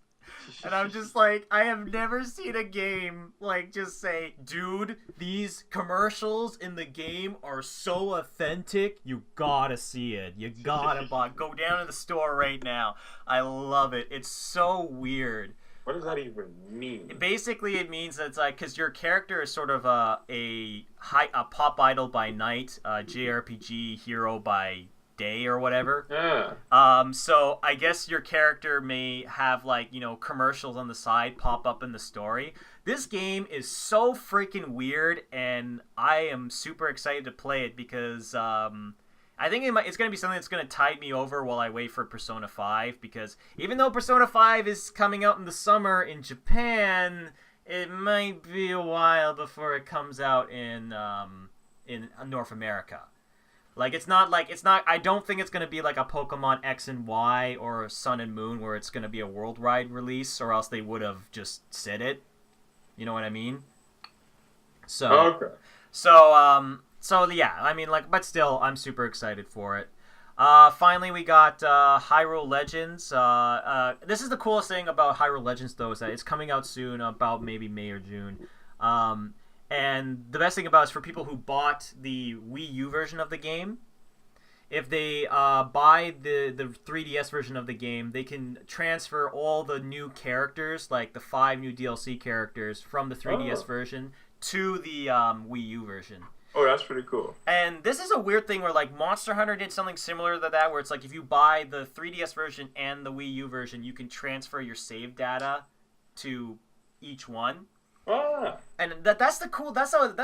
And I'm just like, I have never seen a game like just say, "Dude, these commercials in the game are so authentic. You gotta see it. You gotta buy. Go down to the store right now." I love it. It's so weird.
What does that even mean?
Basically, it means that it's like because your character is sort of a pop idol by night, a JRPG hero by day or whatever.
Yeah.
So I guess your character may have like commercials on the side pop up in the story. This game is so freaking weird, and I am super excited to play it because I think it's going to be something that's going to tide me over while I wait for Persona 5, because even though Persona 5 is coming out in the summer in Japan, it might be a while before it comes out in North America. Like it's not I don't think it's going to be like a Pokemon X and Y or Sun and Moon where it's going to be a worldwide release, or else they would have just said it. You know what I mean? So
Okay.
So yeah, I mean, like, but still, I'm super excited for it. Finally, we got Hyrule Legends. This is the coolest thing about Hyrule Legends, though, is that it's coming out soon, about maybe May or June. And the best thing about it is for people who bought the Wii U version of the game, if they buy the 3DS version of the game, they can transfer all the new characters, like the 5 new DLC characters from the 3DS version to the Wii U version.
Oh, that's pretty cool.
And this is a weird thing where, like, Monster Hunter did something similar to that, where it's like if you buy the 3DS version and the Wii U version, you can transfer your save data to each one.
Ah.
And that's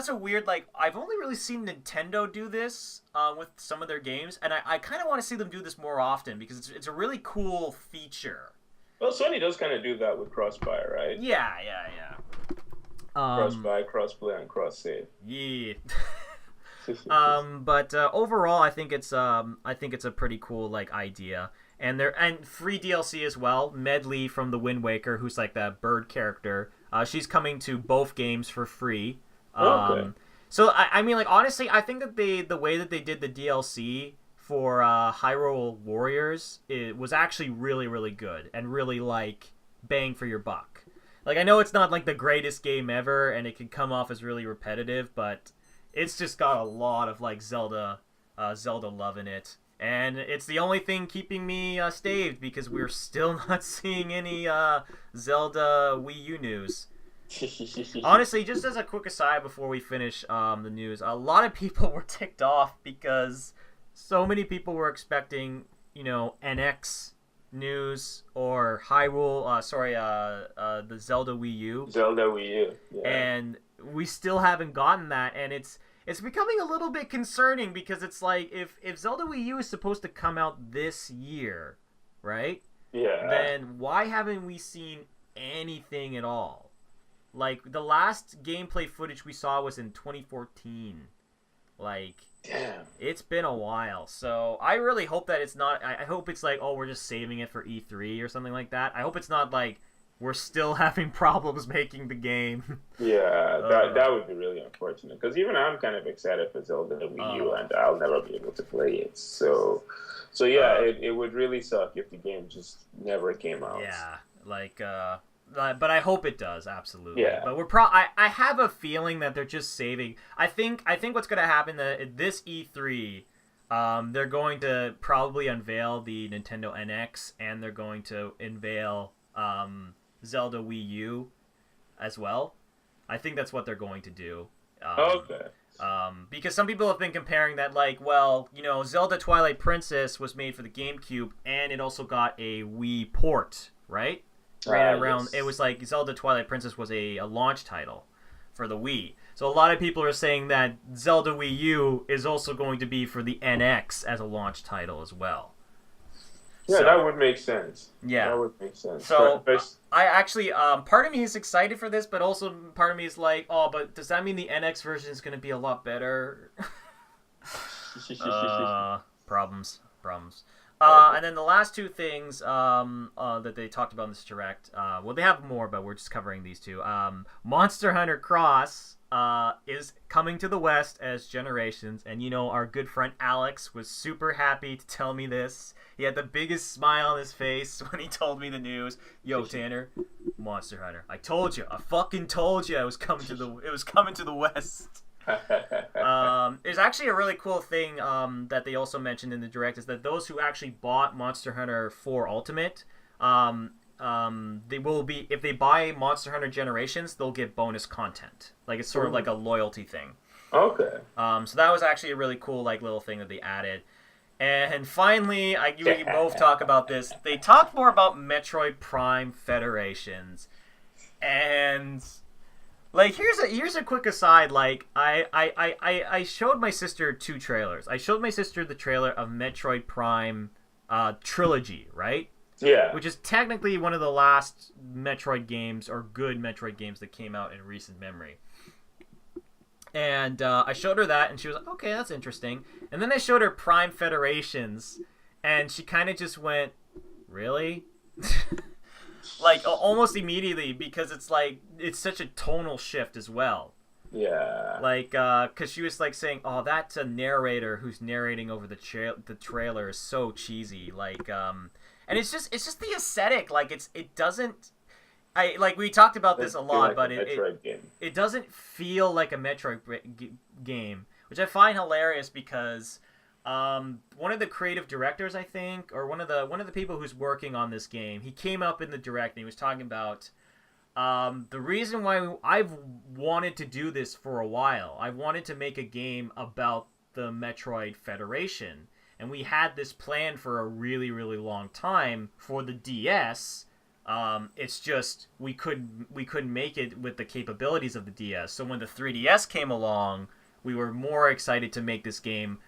a weird, like, I've only really seen Nintendo do this with some of their games, and I kind of want to see them do this more often because it's a really cool feature.
Well, Sony does kind of do that with cross-buy, right?
Yeah.
Cross-buy, cross-play, and cross-save.
Yeah. But overall, I think it's a pretty cool like idea, and free DLC as well. Medley from the Wind Waker, who's like that bird character, she's coming to both games for free.
Okay.
So I mean, like, honestly, I think that the way that they did the DLC for Hyrule Warriors, it was actually really, really good and really like bang for your buck. Like, I know it's not like the greatest game ever, and it can come off as really repetitive, but it's just got a lot of like Zelda love in it, and it's the only thing keeping me staved because we're still not seeing any Zelda Wii U news. Honestly, just as a quick aside before we finish the news, a lot of people were ticked off because so many people were expecting, NX news or Hyrule, the Zelda Wii U.
Zelda Wii U, yeah.
And we still haven't gotten that, and it's becoming a little bit concerning because it's like if Zelda Wii U is supposed to come out this year, right?
Yeah.
Then why haven't we seen anything at all? Like, the last gameplay footage we saw was in 2014. Like,
damn,
it's been a while. So I really hope that it's not. I hope it's like, oh, we're just saving it for E3 or something like that. I hope it's not like we're still having problems making the game.
Yeah, that would be really unfortunate because even I'm kind of excited for Zelda Wii U, and I'll never be able to play it. So yeah, it would really suck if the game just never came out.
Yeah, like but I hope it does, absolutely.
Yeah.
But I have a feeling that they're just saving. I think what's going to happen this E3, they're going to probably unveil the Nintendo NX, and they're going to unveil Zelda Wii U as well. I think that's what they're going to do.
Okay.
Because some people have been comparing that, like, well, Zelda Twilight Princess was made for the GameCube, and it also got a Wii port, right? Right around,
yes.
It was like Zelda Twilight Princess was a launch title for the Wii. So a lot of people are saying that Zelda Wii U is also going to be for the NX as a launch title as well.
Yeah,
so,
that would make sense.
Yeah.
That would make sense.
So I actually, part of me is excited for this, but also part of me is like, oh, but does that mean the NX version is going to be a lot better? Problems. Brums. And then the last two things that they talked about in this direct, well, they have more, but we're just covering these two. Monster Hunter Cross is coming to the West as Generations, and our good friend Alex was super happy to tell me this. He had the biggest smile on his face when he told me the news. Yo, Tanner, Monster Hunter, I told you, I fucking told you, it was coming to the West. There's actually a really cool thing that they also mentioned in the direct is that those who actually bought Monster Hunter 4 Ultimate, they will be, if they buy Monster Hunter Generations, they'll get bonus content. Like it's sort of like a loyalty thing.
Okay.
So that was actually a really cool little thing that they added. And finally, you both talk about this. They talked more about Metroid Prime Federations, and here's a quick aside. I showed my sister 2 trailers. I showed my sister the trailer of Metroid Prime Trilogy, right?
Yeah.
Which is technically one of the last Metroid games, or good Metroid games, that came out in recent memory. And I showed her that, and she was like, okay, that's interesting. And then I showed her Prime Federations, and she kind of just went, really? Almost immediately, because it's such a tonal shift as well.
Yeah.
Because she was saying, oh, that's a narrator who's narrating over the trailer is so cheesy. And it's just the aesthetic. It doesn't. We talked about this a lot, but it doesn't feel like a Metroid game, which I find hilarious because one of the creative directors, I think, or one of the people who's working on this game, he came up in the direct and he was talking about the reason why I've wanted to do this for a while. I wanted to make a game about the Metroid Federation, and we had this plan for a really, really long time for the DS. It's just we couldn't make it with the capabilities of the DS. So when the 3DS came along, we were more excited to make this game,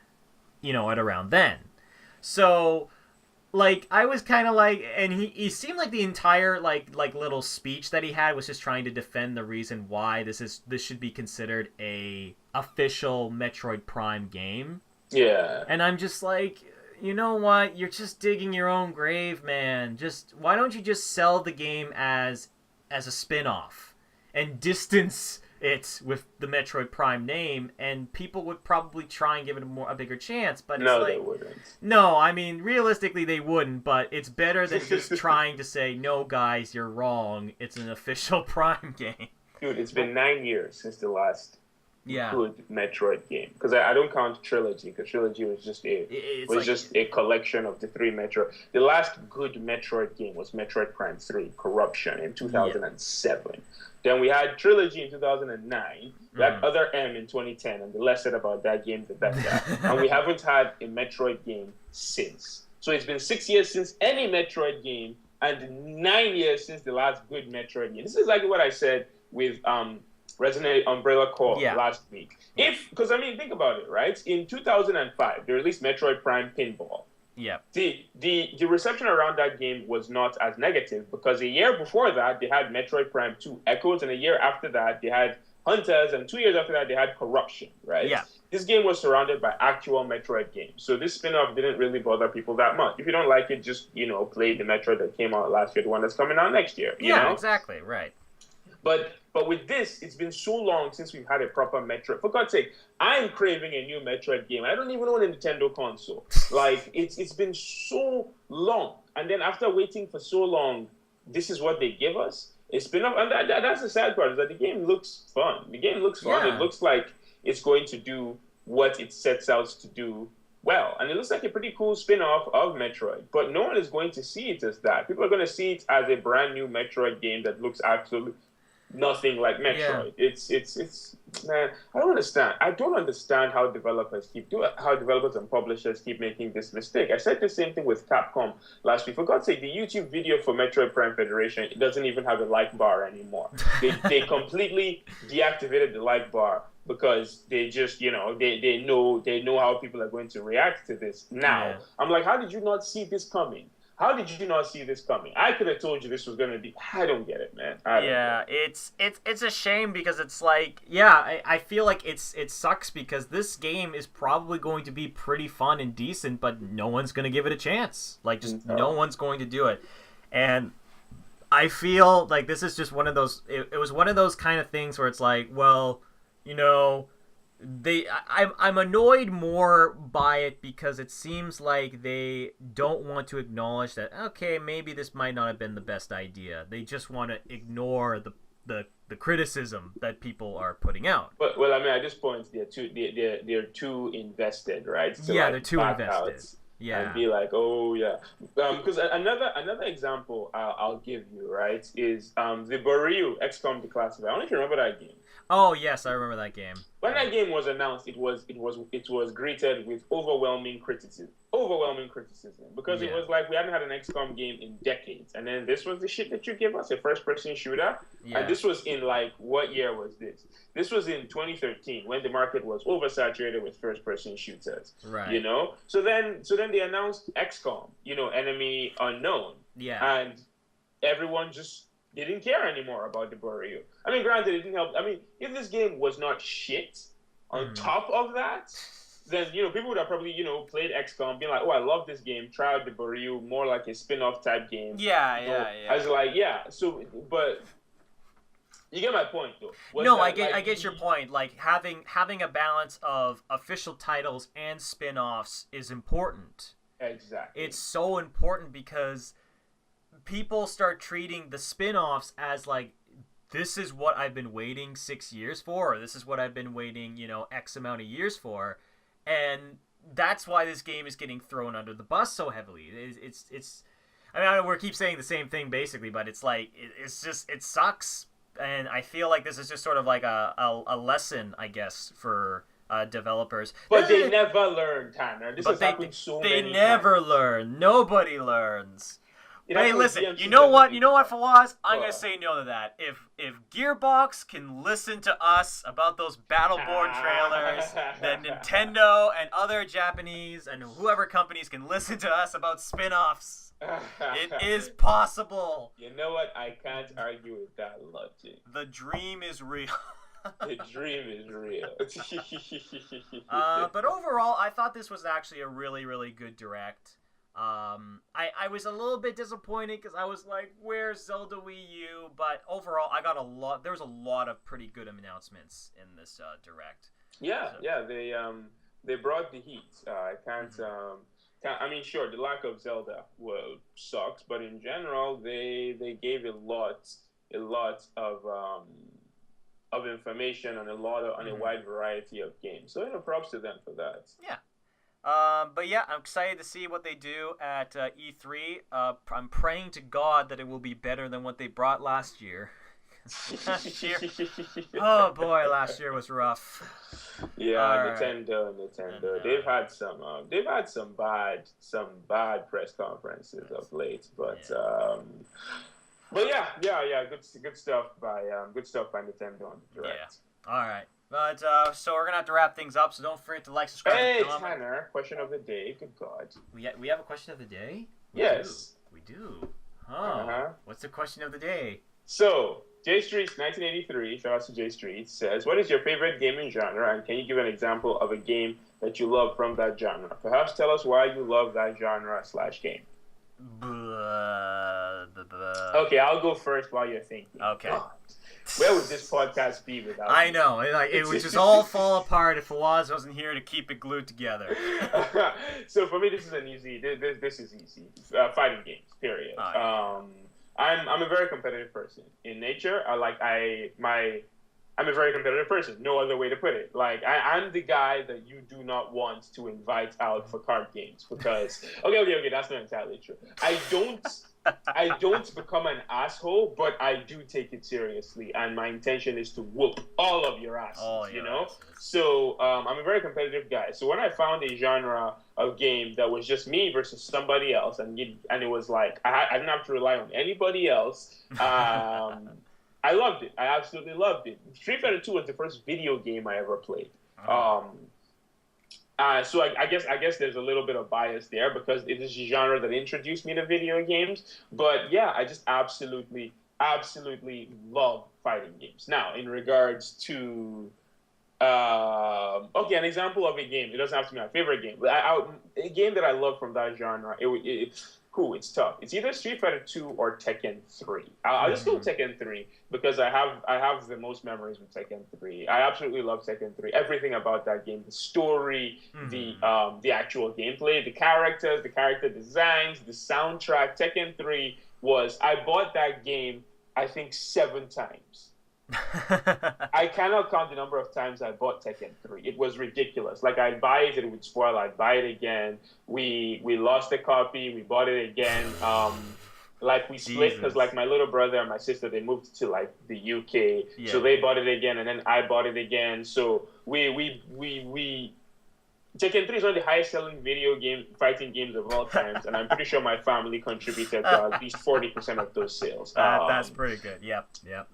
at around then. So, I was kind of and he seemed like the entire little speech that he had was just trying to defend the reason why this should be considered a official Metroid Prime game.
Yeah.
And I'm just you know what? You're just digging your own grave, man. Why don't you just sell the game as a spin-off and distance it with the Metroid Prime name, and people would probably try and give it a bigger chance, but it's
they wouldn't.
No, I mean, realistically they wouldn't, but it's better than just trying to say, no guys, you're wrong, it's an official Prime game.
Dude, it's been 9 years since the last good Metroid game, because I don't count Trilogy, because Trilogy was just a collection of the 3 Metroid. The last good Metroid game was Metroid Prime 3 Corruption in 2007. Yeah. Then we had Trilogy in 2009. We had Other M in 2010, and the less said about that game, the better. And we haven't had a Metroid game since. So it's been 6 years since any Metroid game, and 9 years since the last good Metroid game. This is exactly what I said with Resident Umbrella Corps last week. Because think about it, right? In 2005, they released Metroid Prime Pinball.
Yeah.
The reception around that game was not as negative, because a year before that they had Metroid Prime 2 Echoes, and a year after that they had Hunters, and 2 years after that they had Corruption, right? Yeah. This game was surrounded by actual Metroid games, so this spin-off didn't really bother people that much. If you don't like it, just play the Metroid that came out last year, the one that's coming out next year. You know?
Exactly, right.
But with this, it's been so long since we've had a proper Metroid. For God's sake, I'm craving a new Metroid game. I don't even own a Nintendo console. It's been so long. And then after waiting for so long, this is what they give us? A spin-off? And that's the sad part, is that the game looks fun. The game looks fun. Yeah. It looks like it's going to do what it sets out to do well. And it looks like a pretty cool spin-off of Metroid. But no one is going to see it as that. People are going to see it as a brand new Metroid game that looks absolutely nothing like Metroid. Yeah. It's man, I don't understand how developers and publishers keep making this mistake. I said the same thing with Capcom last week. For God's sake, the YouTube video for Metroid Prime Federation, it doesn't even have a like bar anymore. They completely deactivated the like bar, because they just, they know how people are going to react to this now. Yeah. I'm like, how did you not see this coming? How did you not see this coming? I could have told you this was gonna be. I don't get it, man. I don't get
Yeah,
it.
it's a shame because it's like, yeah, I feel like it sucks because this game is probably going to be pretty fun and decent, but no one's gonna give it a chance. Like, just no
No.
one's going to do it. And I feel like this is just one of those. It was one of those kind of things where it's like, well, you know, I'm annoyed more by it because it seems like they don't want to acknowledge that, okay, maybe this might not have been the best idea. They just want to ignore the criticism that people are putting out.
But well, I mean, at this point, they're too invested, right? To
Yeah, they're
like
too
back
invested.
out and
Yeah.
be like, oh yeah. Because another example I'll give you, right, is the Boryu XCOM Declassified. I don't know if you remember that game.
Oh yes, I remember that game.
When that game was announced, it was greeted with overwhelming criticism. Overwhelming criticism because it
Yeah.
was like we hadn't had an XCOM game in decades, and then this was the shit that you gave us, a first-person shooter.
Yeah.
And this was in like what year was this? This was in 2013 when the market was oversaturated with first-person shooters.
Right.
You know, so then they announced XCOM, Enemy Unknown,
Yeah.
and everyone just didn't care anymore about the Boreo. I mean, granted, it didn't help. I mean, if this game was not shit on top of that, then, people would have probably, played XCOM, being like, oh, I love this game, try out the Boreo, more like a spin-off type game.
Yeah.
I was like, yeah, so, but you get my point, though.
No, I get your point. Like, having a balance of official titles and spin-offs is important.
Exactly.
It's so important because people start treating the spin-offs as like, this is what I've been waiting 6 years for, or this is what I've been waiting, X amount of years for, and that's why this game is getting thrown under the bus so heavily. It's I mean, I know we keep saying the same thing basically, but it's like it sucks, and I feel like this is just sort of like a lesson, I guess, for developers.
But they never learn, Tanner. This has happened so many times.
They never learn. Nobody learns. Hey, listen,
DMC
you know what, Fawaz? I'm
What?
going to say no to that. If Gearbox can listen to us about those Battleborn trailers, then Nintendo and other Japanese and whoever companies can listen to us about spin-offs. It is possible.
You know what? I can't argue with that logic.
The dream is real.
The dream is real.
But overall, I thought this was actually a really, really good direct. I was a little bit disappointed because I was like, where's Zelda Wii U? But overall, there was a lot of pretty good announcements in this direct.
Yeah, they brought the heat. I can't. I mean, sure, the lack of Zelda sucks, but in general, they gave a lot of information and on a wide variety of games. So props to them for that.
Yeah. But yeah, I'm excited to see what they do at E3. I'm praying to God that it will be better than what they brought last year. Oh boy, last year was rough.
Yeah, Nintendo. They've had some bad press conferences of late, but yeah, good stuff by Nintendo on the direct.
Yeah. All right. But so we're gonna have to wrap things up. So don't forget to like, subscribe.
Hey, Tanner! Question of the day. Good God.
We have a question of the day.
Yes,
we do. Oh, what's the question of the day?
So J Streets 1983. Shout out to J Streets. Says, "What is your favorite gaming genre, and can you give an example of a game that you love from that genre? Perhaps tell us why you love that genre/game." Okay, I'll go first while you're thinking.
Okay.
God. Where would this podcast be without
I know. It would just all fall apart if Fawaz wasn't here to keep it glued together.
So for me, this is easy. Fighting games, period. Oh, yeah. I'm a very competitive person. In nature, I'm a very competitive person. No other way to put it. Like, I'm the guy that you do not want to invite out for card games because, okay, that's not entirely true. I don't become an asshole, but I do take it seriously, and my intention is to whoop all of your asses, Asses. So I'm a very competitive guy. So when I found a genre of game that was just me versus somebody else, and it was like I didn't have to rely on anybody else, I loved it. I absolutely loved it. Street Fighter 2 was the first video game I ever played. So I guess there's a little bit of bias there because it is a genre that introduced me to video games. But yeah, I just absolutely love fighting games. Now, in regards to okay, an example of a game. It doesn't have to be my favorite game, but a game that I love from that genre. It's tough. It's either Street Fighter 2 or Tekken 3. I'll just go
Hmm.
Tekken 3 because I have the most memories with Tekken 3. I absolutely love Tekken 3. Everything about that game, the story,
Hmm.
the actual gameplay, the characters, the character designs, the soundtrack. Tekken 3 was I bought that game I think 7 times. I cannot count the number of times I bought Tekken 3. It was ridiculous. Like I'd buy it, it would spoil. I'd buy it again. We lost a copy. We bought it again. Like we split because like
Jesus.
my little brother and my sister they moved to like the UK,
Yeah,
so they
yeah.
bought it again, and then I bought it again. So we Tekken 3 is one of the highest selling video game fighting games of all times, and I'm pretty sure my family contributed to at least 40% of those sales.
That's pretty good. Yep, yep.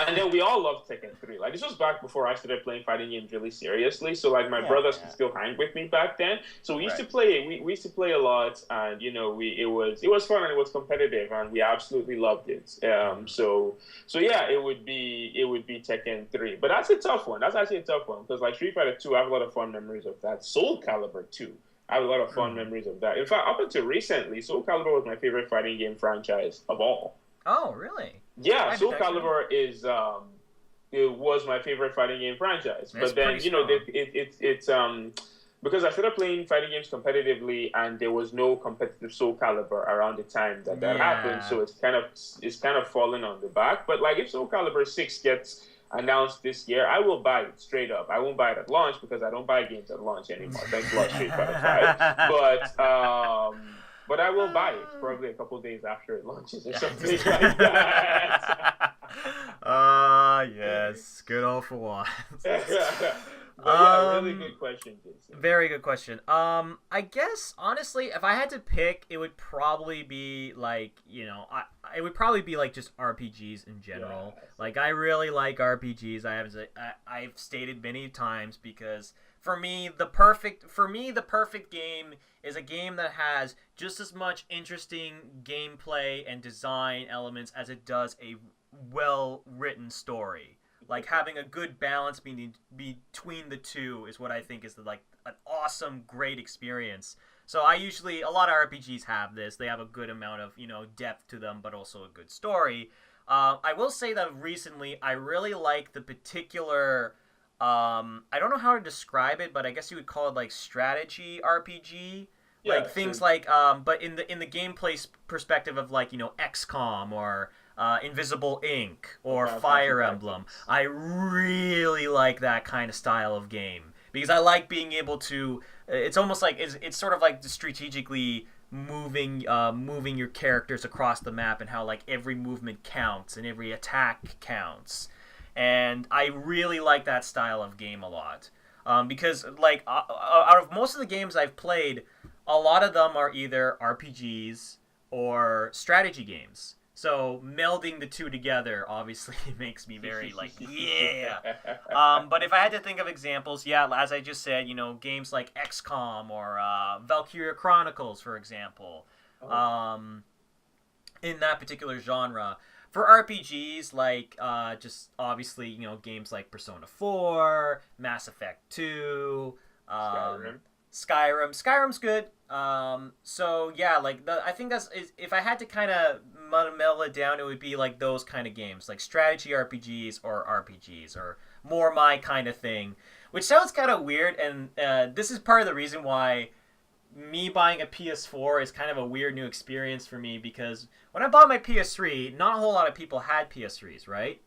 And then we all loved Tekken 3. Like this was back before I started playing fighting games really seriously. So like my
Yeah,
brothers could
yeah.
still hang with me back then. So we used to
Right.
play we used to play a lot and it was fun and it was competitive and we absolutely loved it.
Hmm.
So yeah, it would be Tekken 3. But that's a tough one. That's actually a tough one because like Street Fighter 2, I have a lot of fun memories of that. Soul Calibur 2. I have a lot of fun
Hmm.
memories of that. In fact, up until recently, Soul Calibur was my favorite fighting game franchise of all.
Oh, really?
Yeah,
I did
Soul
actually know.
Calibur is it was my favorite fighting game franchise.
That's
But
pretty
then
strong.
it's because I started playing fighting games competitively, and there was no competitive Soul Calibur around the time that happened.
Yeah.
So it's kind of fallen on the back. But like if Soul Calibur 6 gets announced this year, I will buy it straight up. I won't buy it at launch because I don't buy games at launch anymore. Thanks a lot, Street Fighter 5. But but I will buy it probably a couple days after it launches or something like that.
Yes. Good old for one.
But yeah, really
um,
good question, Jason.
Very good question. I guess honestly, if I had to pick, it would probably be like it would probably be like just RPGs in general.
Yes.
Like I really like RPGs. I've stated many times because the perfect game is a game that has just as much interesting gameplay and design elements as it does a well written story. Like having a good balance between the two is what I think is like an awesome, great experience. So a lot of RPGs have this. They have a good amount of depth to them, but also a good story. I will say that recently I really like the particular. I don't know how to describe it, but I guess you would call it like strategy RPG, like
Yeah.
things
So
like but in the gameplay perspective of like XCOM or Invisible Ink or
Final Fantasy
Fire Emblem.
Tactics.
I really like that kind of style of game because I like being able to. It's almost like it's sort of like strategically moving your characters across the map and how like every movement counts and every attack counts, and I really like that style of game a lot. Because like out of most of the games I've played, a lot of them are either RPGs or strategy games. So melding the two together obviously makes me very like yeah. But if I had to think of examples, yeah, as I just said, games like XCOM or Valkyria Chronicles, for example,
Oh,
um, in that particular genre. For RPGs, like just obviously, games like Persona 4, Mass Effect 2, um,
Skyrim.
Skyrim. Skyrim's good. So yeah, like I think if I had to kind of mellow it down, it would be like those kind of games, like strategy RPGs or RPGs, or more my kind of thing. Which sounds kind of weird, and this is part of the reason why me buying a PS4 is kind of a weird new experience for me because when I bought my PS3, not a whole lot of people had PS3s, right?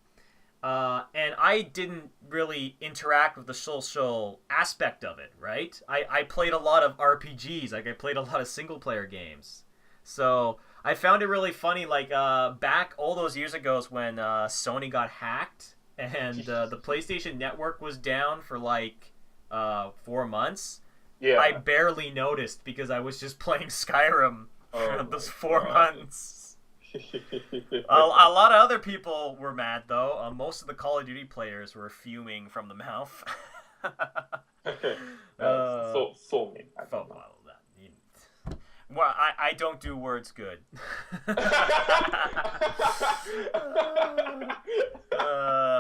And I didn't really interact with the social aspect of it, right? I played a lot of RPGs, like I played a lot of single player games. So I found it really funny, like back all those years ago when Sony got hacked and the PlayStation Network was down for like 4 months. I
Yeah.
barely noticed because I was just playing Skyrim
Oh
for
my
those four
god.
months. A lot of other people were mad though. Most of the Call of Duty players were fuming from the mouth.
Foaming. I don't know.
Well, well, I don't do words good.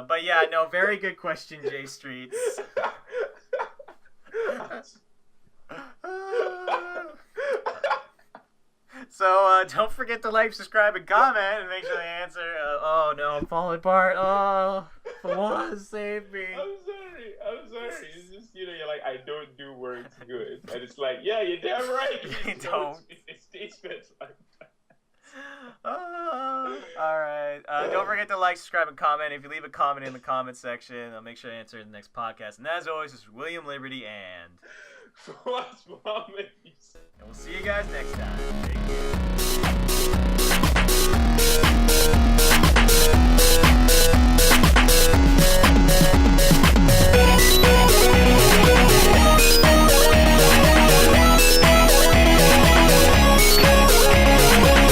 But yeah, no, very good question, J Streets. So don't forget to like, subscribe, and comment, and make sure they answer. Oh no, I'm falling apart. Oh, for once, save me.
I'm sorry. It's just, you're like, I don't do words good, and it's like, yeah, you're damn right.
You don't.
It stays like that.
All right. Don't forget to like, subscribe, and comment. If you leave a comment in the comment section, I'll make sure to answer it in the next podcast. And as always, this is William Liberty, and
What's wrong with you?
we'll see you guys next time. Take care.